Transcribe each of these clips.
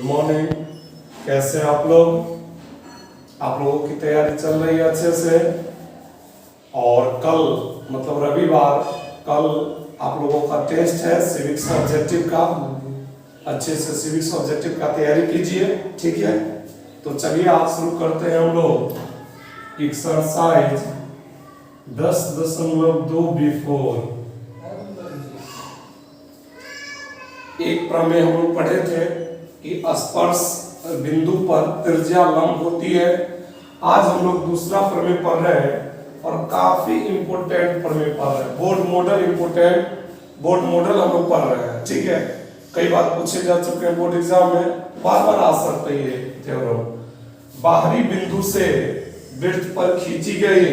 Morning. कैसे हैं आप लोग? आप लोगों की तैयारी चल रही है अच्छे से? और कल मतलब रविवार, कल आप लोगों का टेस्ट है सिविक्स ऑब्जेक्टिव का। अच्छे से सिविक्स ऑब्जेक्टिव का तैयारी कीजिए, ठीक है? तो चलिए आज शुरू करते हैं हम लोग एक्सरसाइज 10.2 एक प्रमेय हम लोग पढ़े थे कि स्पर्श बिंदु पर त्रिज्या लंब होती है। आज हम लोग दूसरा प्रमेय पढ़ रहे हैं और काफी इंपोर्टेंट प्रमेय पढ़ रहे हैं। बोर्ड मॉडल हम लोग पढ़ रहे हैं, ठीक है? कई बार पूछे जा चुके हैं बोर्ड एग्जाम में, बार बार आ सकता है ये थ्योरम। बाहरी बिंदु से वृत्त पर खींची गई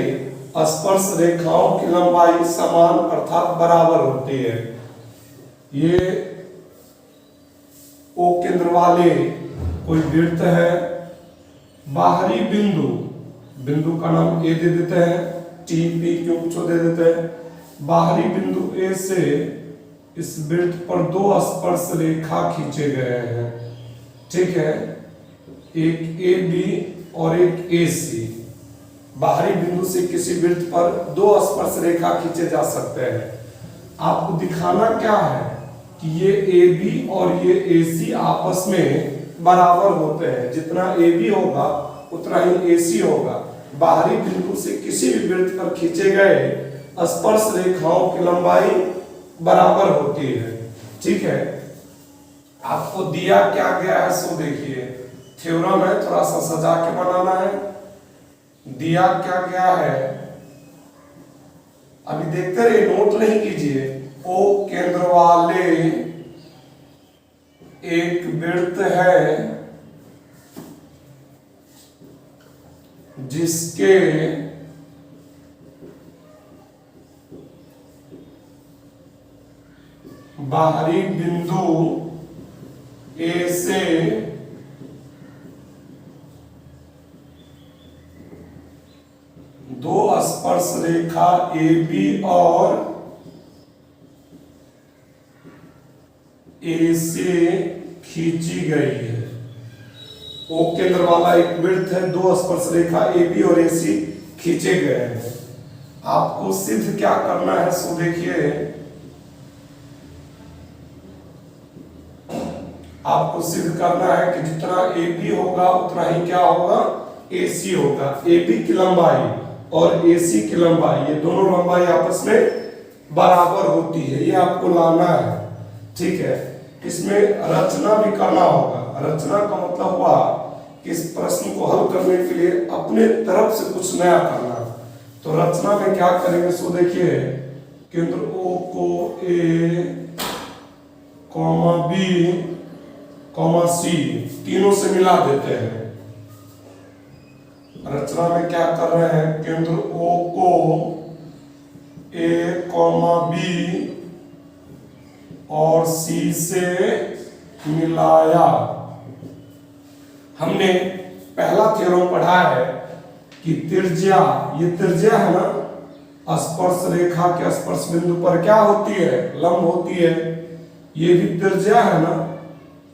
स्पर्श रेखाओं की लंबाई समान अर्थात बराबर होती है। ये ओ केंद्र वाले कोई वृत्त है। बाहरी बिंदु का नाम ए दे देते हैं, टी पी क्यू कुछ दे देते हैं। बाहरी बिंदु ए से इस वृत्त पर दो स्पर्श रेखा खींचे गए हैं, ठीक है? एक ए बी और एक ए सी। बाहरी बिंदु से किसी वृत्त पर दो स्पर्श रेखा खींचे जा सकते हैं। आपको दिखाना क्या है कि ये ए बी और ये ए सी आपस में बराबर होते हैं। जितना ए बी होगा उतना ही ए सी होगा। बाहरी बिंदु से किसी भी वृत्त पर खींचे गए स्पर्श रेखाओं की लंबाई बराबर होती है, ठीक है? आपको दिया क्या गया है सो देखिए, थ्योरम है, थोड़ा सा सजा के बनाना है। दिया क्या गया है अभी देखते रहिए, नोट नहीं कीजिए। ओ केंद्र वाले एक वृत्त है जिसके बाहरी बिंदु ए से दो स्पर्श रेखा ए बी और ए से खींची गई है। ओ केंद्र वाला एक वृत्त है, दो स्पर्श रेखा ए बी और ए सी खींचे गए हैं। आपको सिद्ध क्या करना है सो देखिए, आपको सिद्ध करना है कि जितना ए बी होगा उतना ही क्या होगा, ए सी होगा। ए बी की लंबाई और ए सी की लंबाई, ये दोनों लंबाई आपस में बराबर होती है, ये आपको लाना है, ठीक है? इसमें रचना भी करना होगा। रचना का मतलब हुआ कि इस प्रश्न को हल करने के लिए अपने तरफ से कुछ नया करना। तो रचना में क्या करेंगे सो देखिए, केंद्र ओ को ए कॉमा बी कॉमा सी तीनों से मिला देते हैं। रचना में क्या कर रहे हैं, केंद्र ओ को ए कॉमा बी और सी से मिलाया। हमने पहला थ्योरम पढ़ा है कि त्रिज्या, ये त्रिज्या है ना, स्पर्श रेखा के स्पर्श बिंदु पर क्या होती है, लंब होती है। ये भी त्रिज्या है ना,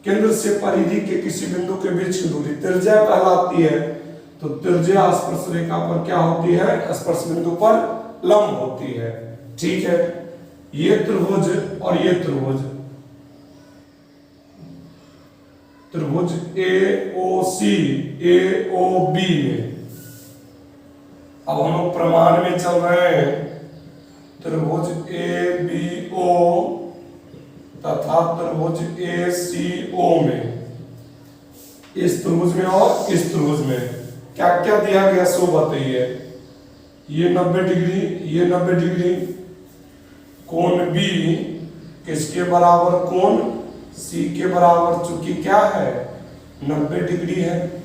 केंद्र से परिधि के किसी बिंदु के बीच की दूरी त्रिज्या कहलाती है। तो त्रिज्या स्पर्श रेखा पर क्या होती है, स्पर्श बिंदु पर लंब होती है, ठीक है? ये त्रिभुज और ये त्रिभुज ए ओ सी ए ओ बी में। अब हम लोग प्रमाण में चल रहे हैं। त्रिभुज ए बी ओ तथा त्रिभुज ए सी ओ में, इस त्रिभुज में और इस त्रिभुज में क्या क्या दिया गया सो बताइए। ये 90 डिग्री, ये 90 डिग्री। कोण बी किसके बराबर, कोण सी के बराबर, चूंकि क्या है 90 डिग्री है।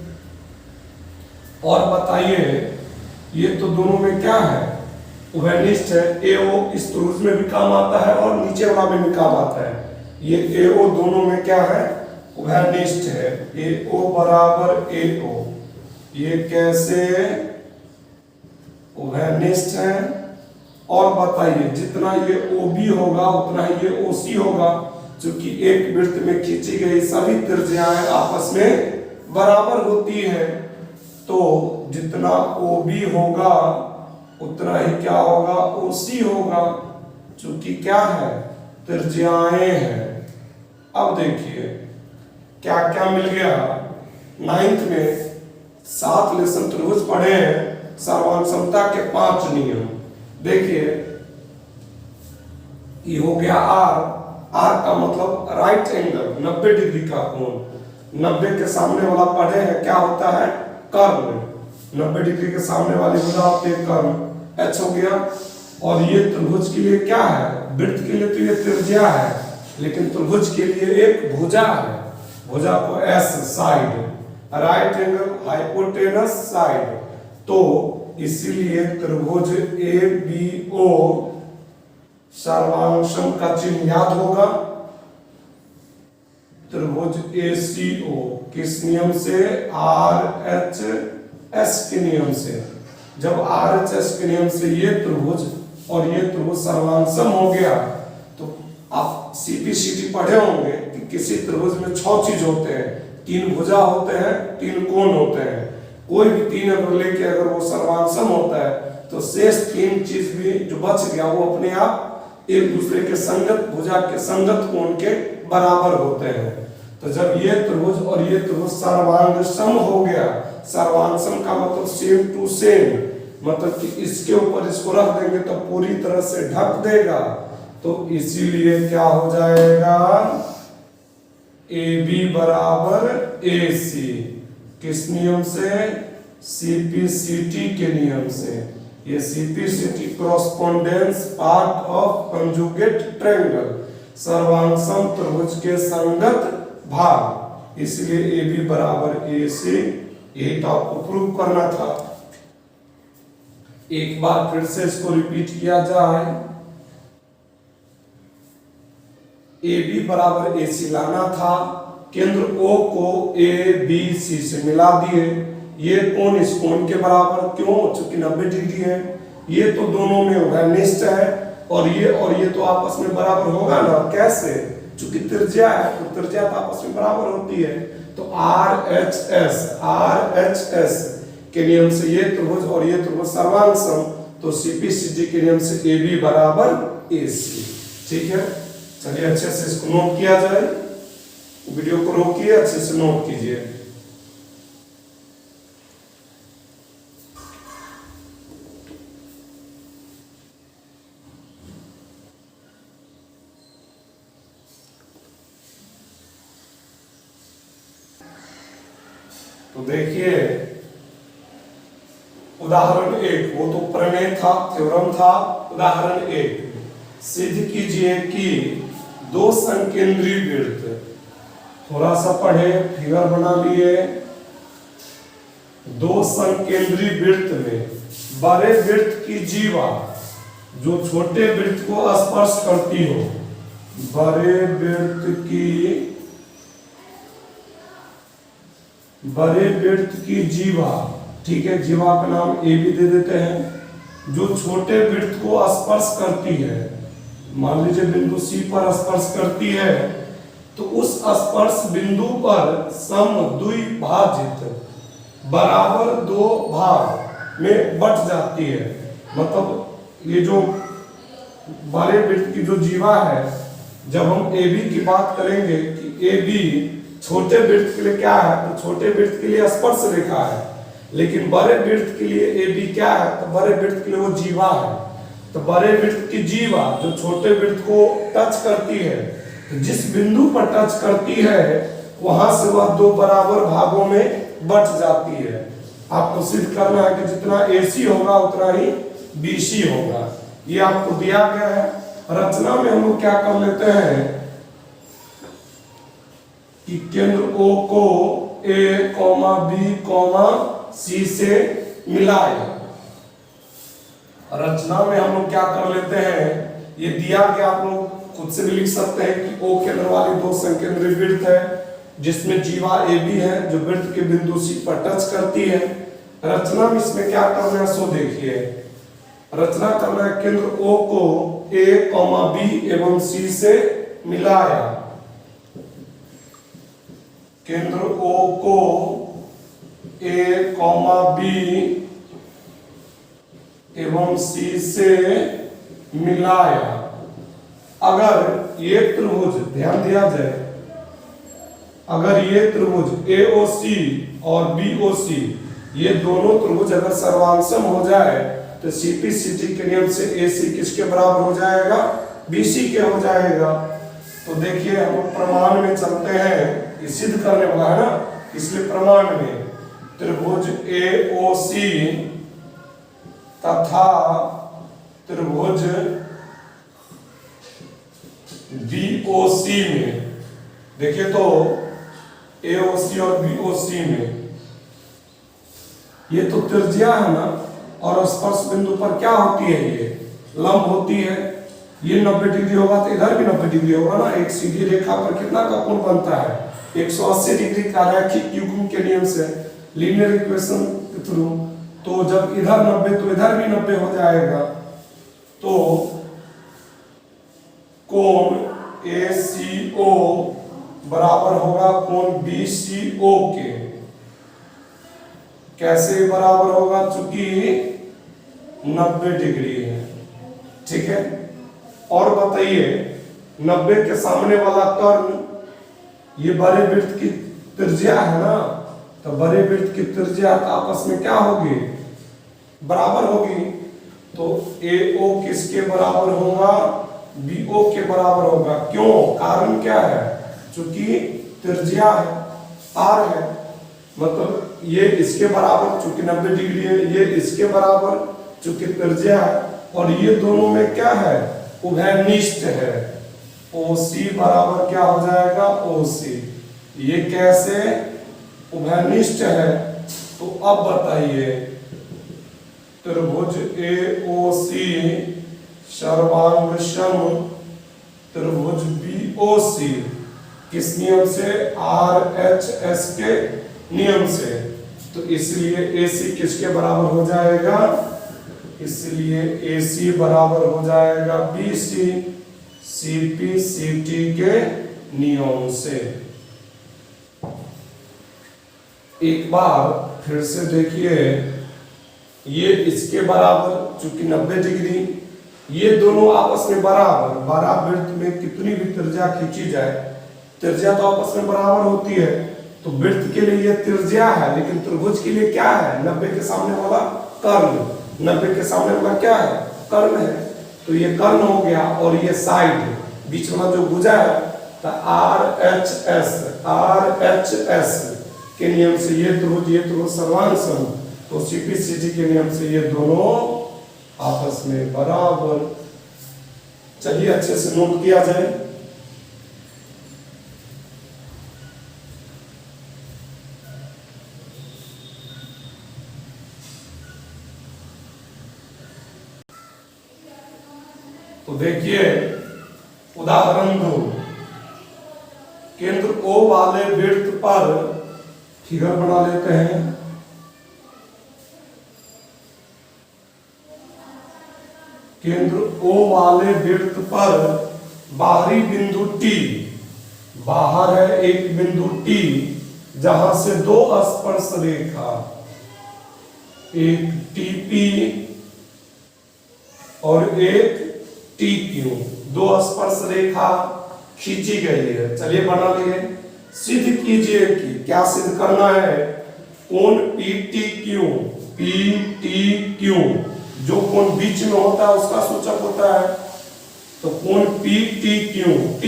और बताइए ये तो दोनों में क्या है, उभयनिष्ठ है। ए ओ इस त्रिभुज में भी काम आता है और नीचे वाला में भी काम आता है। ये ए ओ दोनों में क्या है, उभयनिष्ठ है। ए ओ बराबर ए ओ, ये कैसे उभयनिष्ठ है। और बताइए जितना ये ओ बी होगा उतना ही ये ओ सी होगा। चूंकि एक वृत्त में खींची गई सभी त्रिज्याएं आपस में बराबर होती है, तो जितना OB होगा उतना ही क्या होगा, OC होगा, चूंकि क्या है, त्रिज्याएं हैं। अब देखिए क्या क्या मिल गया। 9th में 7 लेसन त्रिभुज पढ़े हैं, सर्वांग समता के 5 नियम। देखिए ये हो गया R का मतलब राइट एंगल, 90 डिग्री का कोण। 90 के सामने वाला पढ़े हैं क्या होता है, कर्ण। 90 डिग्री के सामने वाली भुजा होती है कर्ण, H हो गया। और ये त्रिभुज के लिए क्या है, वृत्त के लिए तो ये त्रिज्या है, लेकिन त्रिभुज के लिए एक भुजा है, भुजा को S side, right angle hypotenuse side. तो इसीलिए त्रिभुज ABO सर्वांग सम का चिन्ह याद होगा। त्रिभुज ACO किस नियम से, RHS के नियम से। जब RHS के नियम से ये त्रिभुज और ये त्रिभुज सर्वांग सम हो गया, तो आप CPCT पढ़े होंगे कि किसी त्रिभुज में 6 चीज होते हैं, 3 भुजा होते हैं, 3 कोण होते हैं। कोई भी 3 अगर लेके अगर वो सर्वांग सम होता है, तो शेष 3 चीज भी जो बच गया वो अपने आप एक दूसरे के संगत भुजा के संगत कोण के बराबर होते हैं। तो जब ये त्रिभुज और ये त्रिभुज सर्वांग सम हो गया, सर्वांग सम का मतलब सेम टू सेम, मतलब कि इसके ऊपर इसको रख देंगे तो पूरी तरह से ढक देगा। तो इसीलिए क्या हो जाएगा, AB बराबर AC। किस नियम से, CPCT के नियम से। ये CPCT correspondence part of conjugate triangle, सर्वांग सम त्रिभुज के संगत भाग, इसलिए AB बराबर AC। ये आपको प्रूव करना था। एक बार फिर से इसको रिपीट किया जाए। AB बराबर AC लाना था, केंद्र O को ABC से मिला दिए, ये कोण इस कोण के बराबर, क्यों, चूंकि 90 डिग्री है। ये तो दोनों में होगा निश्चय है, और ये तो आपस में बराबर होगा ना, कैसे, चूंकि त्रिज्या है तो त्रिज्या तो आपस में बराबर होती है। तो RHS के नियम से ये त्रिभुज और ये त्रिभुज सर्वांग सम, तो CPCT के नियम से AB बराबर AC। ठीक है, चलिए अच्छे से इसको नोट किया जाए। वीडियो को रोकिए, अच्छे से नोट कीजिए। तो देखिए उदाहरण 1, वो तो प्रमेय था, थ्योरम था। उदाहरण 1, सिद्ध कीजिए कि 2 संकेंद्री वृत्त, थोड़ा सा पढ़े, फिगर बना लिए। 2 संकेंद्री वृत्त में बड़े वृत्त की जीवा जो छोटे वृत्त को स्पर्श करती हो, बड़े वृत्त की जीवा, ठीक है, जीवा का नाम AB दे देते हैं, जो छोटे वृत्त को स्पर्श करती है। मान लीजिए बिंदु C पर स्पर्श करती है, तो उस स्पर्श बिंदु पर समद्विभाजित बराबर 2 भाग में बट जाती है। मतलब ये जो बड़े वृत्त की जो जीवा है, जब हम AB की बात करेंगे कि AB छोटे वृत्त के लिए क्या है, तो छोटे वृत्त के लिए स्पर्श रेखा है, लेकिन बड़े वृत्त के लिए AB क्या है, तो बड़े वृत्त के लिए वो जीवा है। तो बड़े वृत्त की जीवा जो छोटे वृत्त को टच करती है, तो जिस बिंदु पर टच करती है वहां से वह 2 बराबर भागों में बट जाती है। आपको सिद्ध करना है कि जितना AC होगा उतना ही BC होगा। ये आपको दिया गया है। रचना में हम लोग क्या कर लेते हैं कि केंद्र O को A, B, C से मिलाए। रचना में हम लोग क्या कर लेते हैं, ये दिया गया, आप लोग खुद से भी लिख सकते हैं कि O केंद्र वाली 2 संकेंद्री वृत्त है, जिसमें जीवा AB है जो वृत्त के बिंदु C पर टच करती है। रचना में इसमें क्या करना है, सो देखिए। रचना करना है, केंद्र O को A, B एवं C से मिलाया। केंद्र O को A, B एवं C से मिलाया। अगर ये त्रिभुज, ध्यान दिया जाए, अगर ये त्रिभुज AOC और BOC ये दोनों त्रिभुज अगर सर्वांशम हो जाए तो CPCT के नियम से AC किसके बराबर हो जाएगा? BC के हो जाएगा। तो देखिए हम प्रमाण में चलते हैं, ये सिद्ध करने वाला है ना, इसलिए प्रमाण में त्रिभुज AOC तथा त्रिभुज BOC में, देखिए तो AOC और BOC में ये तो त्रिज्या है ना, और स्पर्श बिंदु पर क्या होती है? ये लंब होती है। ये 90 डिग्री होगा तो इधर भी 90 डिग्री होगा ना। एक सीधी रेखा पर कितना का कोण बनता है? 180 डिग्री का रैखिक युग्म के नियम से, लीनियर इक्वेशन के थ्रू। तो जब इधर 90 तो इधर भी 90 हो जाएगा। तो कोण ACO बराबर होगा कोण BCO के। कैसे बराबर होगा? चूंकि 90 डिग्री है, ठीक है। और बताइए 90 के सामने वाला कर्ण, ये बड़े वृत्त की त्रिज्या है ना, तो बड़े वृत्त की त्रिज्या आपस में क्या होगी? बराबर होगी। तो AO किसके बराबर होगा? BO के बराबर होगा। क्यों? कारण क्या है? चूंकि त्रिज्या है, R है, मतलब ये इसके बराबर, चूंकि 90 डिग्री है, ये इसके बराबर चूंकि त्रिज्या है, और ये दोनों में क्या है? उभयनिष्ठ है। OC बराबर क्या हो जाएगा? OC। ये कैसे उभयनिष्ठ है? तो अब बताइए त्रिभुज AOC सर्वांग सम त्रिभुज BOC किस नियम से? RHS के नियम से। तो इसलिए AC किसके बराबर हो जाएगा? इसलिए AC बराबर हो जाएगा BC CPCT के नियम से। एक बार फिर से देखिए, ये इसके बराबर चूंकि 90 डिग्री, ये दोनों आपस में बराबर, बराबर वृत्त में कितनी भी त्रिज्या खींची जाए, त्रिज्या तो आपस में बराबर होती है। तो वृत्त के लिए ये त्रिज्या है, लेकिन त्रिभुज के लिए क्या है? 90 के सामने वाला कर्ण, 90 के सामने वाला क्या है? कर्ण है। तो ये कर्ण हो गया, और ये साइड बीच वाला जो भुजा है, तो RHS के नियम से ये त्रिभुज सर्वांशम, तो CPCT के नियम से ये दोनों आपस में बराबर। चलिए अच्छे से नोट किया जाए। तो देखिए उदाहरण 2, केंद्र O वाले वृत्त पर फिगर बना लेते हैं। केंद्र O वाले वृत्त पर बाहरी बिंदु T, बाहर है एक बिंदु T जहां से दो स्पर्श रेखा, एक TP और एक TQ, दो स्पर्श रेखा खींची गई है। चलिए बना लिए। सिद्ध कीजिए कि क्या सिद्ध करना है? कोण PTQ जो कोण बीच में होता है उसका सूचक होता है। तो कोण PTQ, T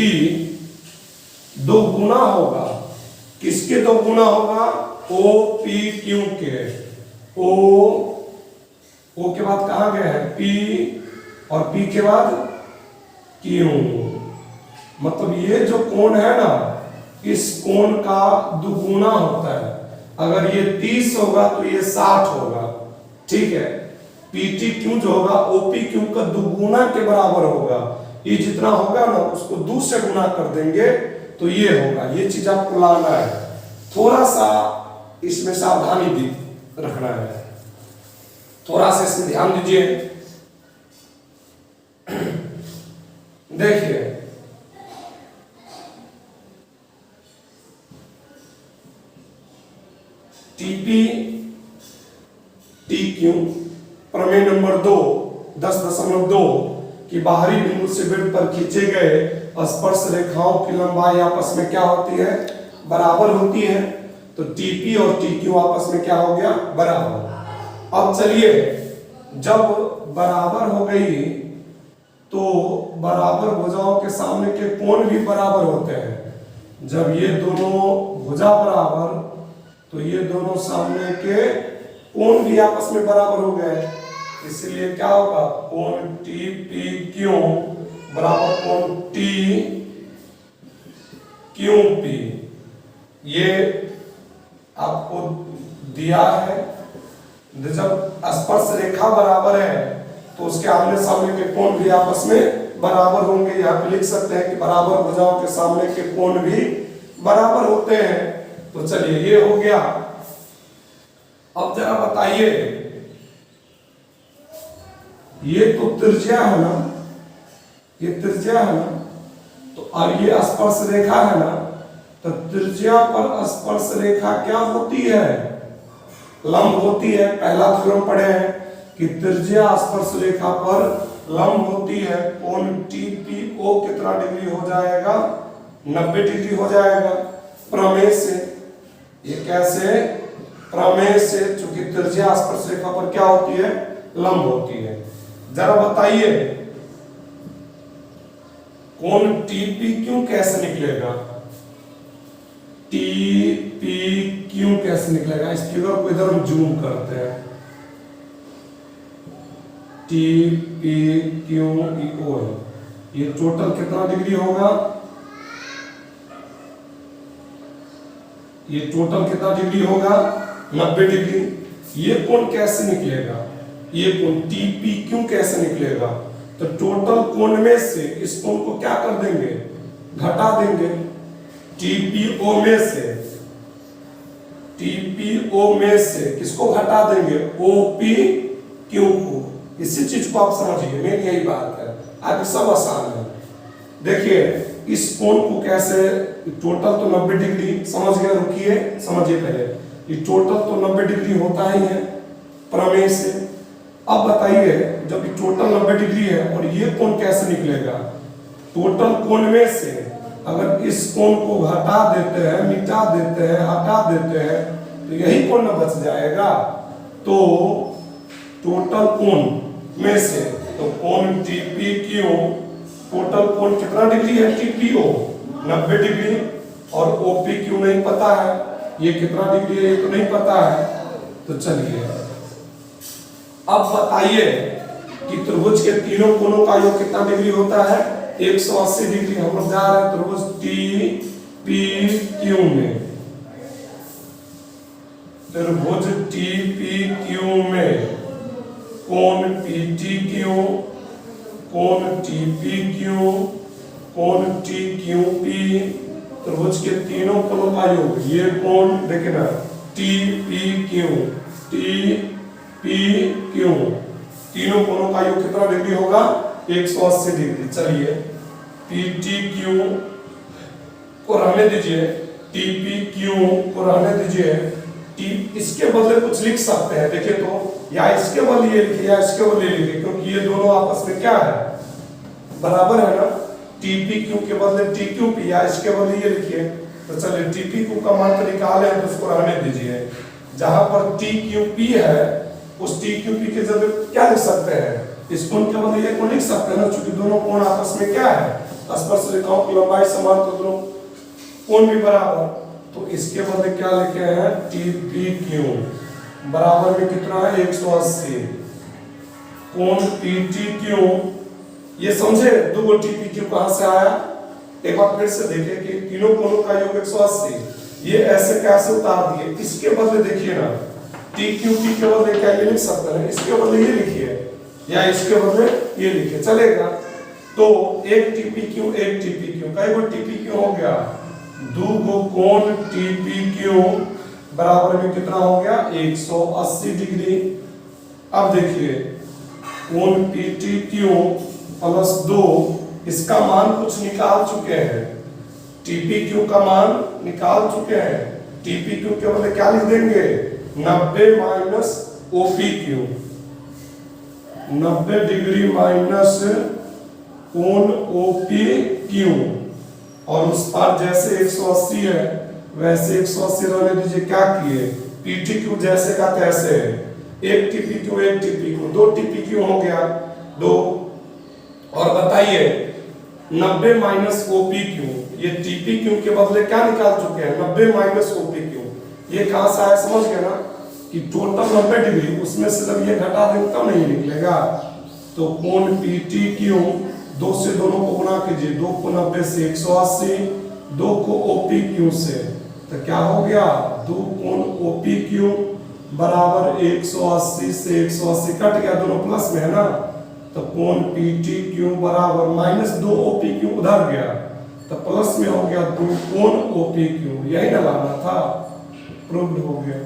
दो गुना होगा, किसके दो गुना होगा? OPQ के। O के बाद कहां गए हैं? P, और P के बाद Q। मतलब ये जो कोण है ना, इस कोण का दुगुना होता है। अगर ये 30 होगा तो ये 60 होगा, ठीक है। PTQ जो होगा OPQ का दुगुना के बराबर होगा। ये जितना होगा ना उसको 2 से गुना कर देंगे तो ये होगा। ये चीज आपको लाना है, थोड़ा सा इसमें सावधानी भी रखना है, थोड़ा सा इसमें ध्यान दीजिए। देखिए टीपी टी क्यू। प्रमेय नंबर 2 10.2 कि बाहरी बिंदु से वृत्त पर खींचे गए स्पर्श रेखाओं की लंबाई आपस में क्या होती है, बराबर होती है। तो टीपी और टीक्यू आपस में क्या हो गया, बराबर। अब चलिए जब बराबर हो गई तो बराबर भुजाओं के सामने के कोण भी बराबर होते हैं। जब ये दोनों भुजा बराबर तो ये दोनों सामने के कोण भी आपस में बराबर हो गए, इसलिए क्या होगा, कोण टी पी क्यू बराबर कोण टी क्यू पी। ये आपको दिया है। जब स्पर्श रेखा बराबर है तो उसके आमने सामने के कोण भी आपस में बराबर होंगे। यहाँ पे लिख सकते हैं कि बराबर भुजाओं के सामने के कोण भी बराबर होते हैं। तो चलिए ये हो गया। अब जरा बताइए, ये तो त्रिज्या है ना, ये त्रिज्या है ना, तो और ये स्पर्श रेखा है ना, तो त्रिज्या पर स्पर्श रेखा क्या होती है, लंब होती है। पहला थ्योरम पढ़े हैं कि त्रिज्या स्पर्श रेखा पर लंब होती है। कोण टीपीओ कितना डिग्री हो जाएगा, 90 डिग्री हो जाएगा प्रमेय से। ये कैसे, प्रमेय से, चूंकि त्रिज्या स्पर्श रेखा पर क्या होती है, लंब होती है। जरा बताइए कोण टीपी क्यू कैसे निकलेगा, टीपी क्यू कैसे निकलेगा। इस फिगर को इधर हम जूम करते हैं। टीपी क्यू ओ है, ये टोटल कितना डिग्री होगा, ये टोटल कितना डिग्री होगा, 90 डिग्री। ये कोण कैसे निकलेगा, ये कोण टीपी क्यू कैसे निकलेगा, तो टोटल कोण में से इस कोण को क्या कर देंगे, घटा देंगे। टीपीओ में से, टीपीओ में से किसको घटा देंगे, ओपी क्यू को। इसी चीज को आप समझिए, मेरी यही बात है, आगे सब आसान है। देखिए इस कोण को कैसे, टोटल तो 90 डिग्री समझ गए, रुकिए समझिए पहले। ये टोटल तो 90 डिग्री होता ही है प्रमेय से। अब बताइए जब ये टोटल 90 डिग्री है और ये कोण कैसे निकलेगा, टोटल कोण में से अगर इस कोण को घटा देते हैं, मिटा देते हैं, हटा देते हैं, तो यही कोण न बच जाएगा। तो टोटल कोण में से, तो कोण टीपी क्यू, टोटल कोण कितना डिग्री है, टीपीओ 90 डिग्री, और ओपी क्यू नहीं पता है, ये कितना डिग्री है ये तो नहीं पता है। तो चलिए अब बताइए कि त्रिभुज के तीनों कोणों का योग कितना डिग्री होता है, 180 डिग्री। हम लोग जा रहे हैं त्रिभुज टी पी क्यू में, त्रिभुज टी पी क्यू में कोण पी टी क्यू, कोण टी पी क्यू, कोण टी क्यू पी, त्रिभुज के तीनों कोणों का योग। ये कोण देखिए ना, T P Q, T P Q, तीनों कोणों का योग कितना डिग्री होगा, 180 डिग्री। चलिए पी टी क्यू को रहने दीजिए, टी पी क्यू को रहने दीजिए। टी इसके बदले कुछ लिख सकते हैं, देखिए तो या इसके बदले ये लिखिए या इसके बदले लिखिए, क्योंकि ये दोनों आपस में क्या है, बराबर है ना। टीपी क्यू के बदले टी क्यू पी, या इसके बदले ये लिखिए। तो चलिए टीपी क्यू का मान तो निकाले हैं, तो उसको रहने दीजिए। जहां पर टी क्यू पी है उस टी क्यू पी के जगह क्या लिख सकते हैं, इस कोण के बदले ये कोण लिख सकते हैं ना, क्योंकि दोनों कोण आपस में क्या है, स्पर्श रेखाओं की लंबाई समान, तो दोनों कोण भी बराबर। तो इसके बदले क्या लिखे हैं, टी पी क्यू बराबर में कितना है, 180। कोण पी टी क्यू, ये समझे दो टी पी क्यू कहां से आया, एक बार फिर से देखिए कि तीनों कोणों का योग 180। ये ऐसे कैसे उतार दिए, इसके बदले देखिए ना, टी क्यू पी के बदले क्या ये लिख सकते हैं, इसके बदले ये लिखिए या इसके बदले ये लिखिए, चलेगा। तो एक टीपी क्यू, एक टीपी क्यू, कई गो टीपी क्यू हो गया, दो गो कोण टीपी क्यू बराबर में कितना हो गया, 180 डिग्री। अब देखिए कोण पीटी क्यू प्लस 2, इसका मान कुछ निकाल चुके हैं, टीपी क्यू का मान निकाल चुके हैं, टीपी क्यू के बदले क्या लिख देंगे 90 minus OP Q, 90 degree minus कोण ओपी क्यू, और उस पार जैसे 180 है वैसे 180 रहने दीजिए। क्या किए पीटी क्यू जैसे का तैसे है, एक टीपी क्यू एक टीपी क्यू, दो टीपी क्यू हो गया दो। और बताइए 90 माइनस ओपी क्यू, ये टीपी क्यू के बदले क्या निकाल चुके हैं 90 माइनस ओपी क्यू। ये कहां से आया समझ गए ना कि टोटल 90 डिग्री, उसमें से जब ये घटा देंगे तब नहीं निकलेगा। तो कोण पीटी क्यू, दो से दोनों को गुणा कीजिए, 2 को 90 से 180, 2 को ओपी क्यू से, तो क्या हो गया 2 कोण ओपी क्यू बराबर 180 से 180 कट गया, दोनों प्लस में है ना, तो कोण पीटी क्यू बराबर माइनस 2 ओपी क्यू उधर गया तो प्लस में हो गया 2 कोण ओपी क्यू। यही ना लाना था, प्रूव्ड हो गया।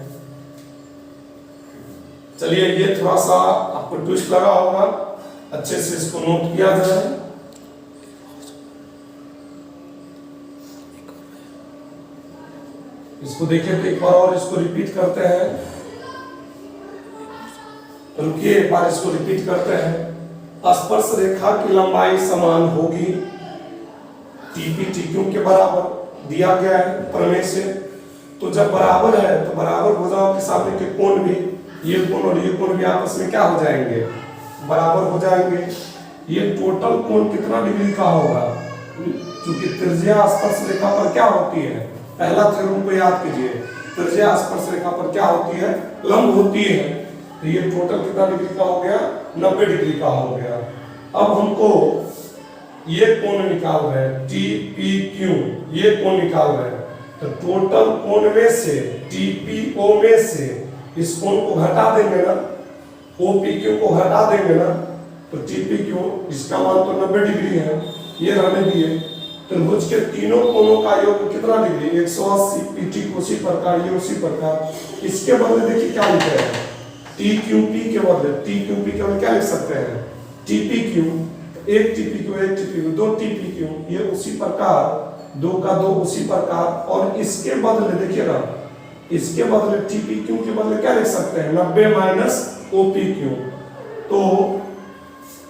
चलिए ये थोड़ा सा आपको ट्विस्ट लगा होगा, अच्छे से इसको नोट किया जाए। इसको देखिए तो एक बार और इसको रिपीट करते हैं, रुकिए एक बार इसको रिपीट करते हैं। स्पर्श रेखा की लंबाई समान होगी, टीपी टीक्यू के बराबर दिया गया है प्रमेय से। तो जब बराबर है तो बराबर भुजाओं के सामने के कोण भी, ये कोण और ये कोण भी आपस में क्या हो जाएंगे बराबर हो जाएंगे। ये टोटल कोण कितना डिग्री का होगा, क्योंकि त्रिज्या स्पर्श रेखा पर क्या होती है, पहला थ्योरम को याद कीजिए, त्रिज्या स्पर्श रेखा पर क्या होती है लंब होती है। तो ये टोटल कितना डिग्री का हो गया 90 डिग्री का हो गया। अब हमको ये कोण निकाल रहे हैं टी पी क्यू, ये कोण निकाल रहे हैं, तो टोटल कोण में से टीपीओ में से इस कोण को घटा देंगे ना, ओपीक्यू को घटा देंगे ना, तो टीपीक्यू इसका मान तो 90 डिग्री है, ये रहने दिए। त्रिभुज के तीनों कोणों का योग कितना डिग्री 180, पीटी को उसी प्रकार ये उसी प्रकार। इसके बदले देखिए क्या लिख रहे हैं टी क्यू पी के बदले, टी क्यू पी के बदले क्या लिख सकते हैं टीपी क्यू, एक टीपी क्यू एक टीपी क्यू, दो टीपी क्यू, ये उसी प्रकार, दो का दो उसी प्रकार। और इसके बदले देखिएगा, इसके बदले टीपी क्यू के बदले क्या लिख सकते हैं 90 माइनस ओपी क्यू। तो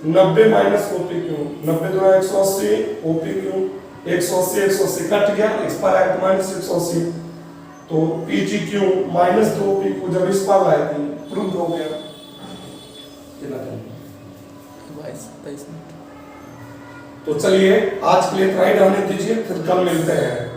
90 माइनस ओपी क्यू, 90 दूना 180, ओपी क्यू 180 180 कट गया, x पर आया माइनस 180, तो PT Q minus 2 OP Q जब इस पर लाए थे प्रूव हो गया। तो चलिए आज के लिए इतना ही रहने दीजिए, फिर कल मिलते हैं।